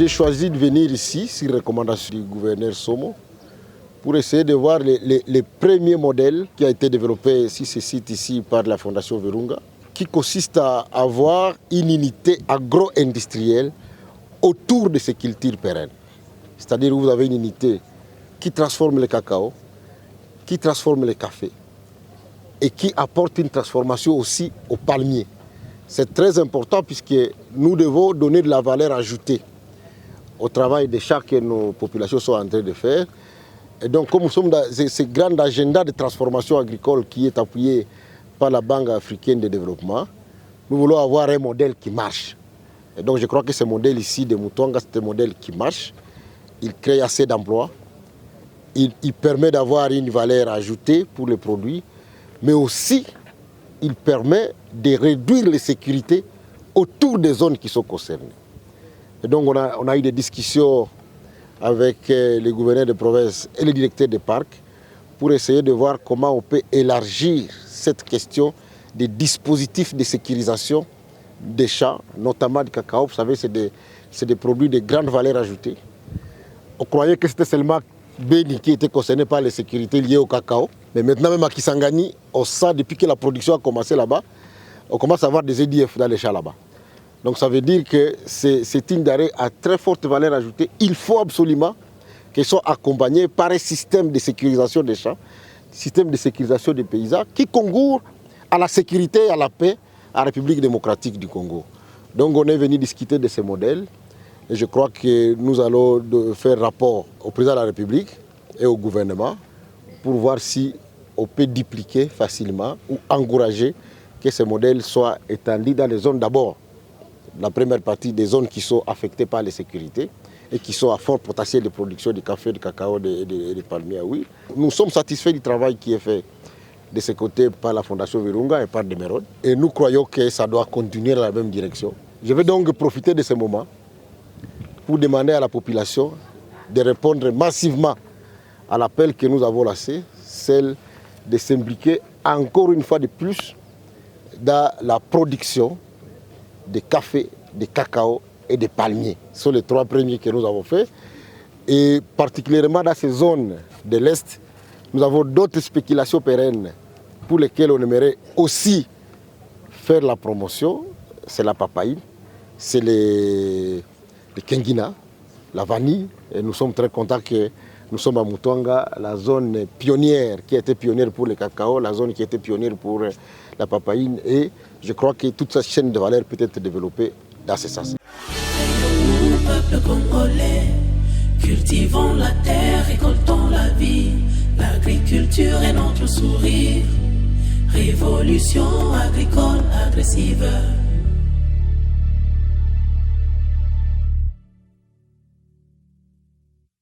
J'ai choisi de venir ici, sur recommandation du gouverneur Somo, pour essayer de voir les premiers modèles qui ont été développés sur ce site ici par la Fondation Virunga, qui consiste à avoir une unité agro-industrielle autour de ces cultures pérennes. C'est-à-dire que vous avez une unité qui transforme le cacao, qui transforme le café et qui apporte une transformation aussi au palmier. C'est très important puisque nous devons donner de la valeur ajoutée au travail des champs que nos populations sont en train de faire. Et donc, comme nous sommes dans ce grand agenda de transformation agricole qui est appuyé par la Banque africaine de développement, nous voulons avoir un modèle qui marche. Et donc, je crois que ce modèle ici de Mutonga, c'est un modèle qui marche. Il crée assez d'emplois. Il permet d'avoir une valeur ajoutée pour les produits, mais aussi, il permet de réduire les sécurités autour des zones qui sont concernées. Et donc, on a eu des discussions avec les gouverneurs de province et les directeurs des parcs pour essayer de voir comment on peut élargir cette question des dispositifs de sécurisation des champs, notamment du cacao. Vous savez, c'est des produits de grande valeur ajoutée. On croyait que c'était seulement Beni qui était concerné par les sécurités liées au cacao. Mais maintenant, même à Kisangani, on sent depuis que la production a commencé là-bas, on commence à avoir des EDF dans les champs là-bas. Donc ça veut dire que c'est une denrée à très forte valeur ajoutée. Il faut absolument qu'elles soient accompagnées par un système de sécurisation des champs, système de sécurisation des paysans qui concourt à la sécurité et à la paix à la République démocratique du Congo. Donc on est venu discuter de ces modèles et je crois que nous allons faire rapport au président de la République et au gouvernement pour voir si on peut dupliquer facilement ou encourager que ces modèles soient étendus dans les zones d'abord. La première partie des zones qui sont affectées par les sécurités et qui sont à fort potentiel de production de café, de cacao et de palmiers. Oui. Nous sommes satisfaits du travail qui est fait de ce côté par la Fondation Virunga et par Demerod. Et nous croyons que ça doit continuer dans la même direction. Je vais donc profiter de ce moment pour demander à la population de répondre massivement à l'appel que nous avons lancé, celle de s'impliquer encore une fois de plus dans la production de café, de cacao et de palmiers. Ce sont les trois premiers que nous avons faits. Et particulièrement dans ces zones de l'Est, nous avons d'autres spéculations pérennes pour lesquelles on aimerait aussi faire la promotion. C'est la papaye, c'est le kengina, la vanille. Et nous sommes très contents que nous sommes à Mutonga, la zone pionnière qui a été pionnière pour le cacao, la zone qui a été pionnière pour la papaye. Et je crois que toute cette chaîne de valeur peut être développée dans ce sens. Nous, peuple congolais, cultivons la terre, récoltons la vie. L'agriculture est notre sourire. Révolution agricole agressive.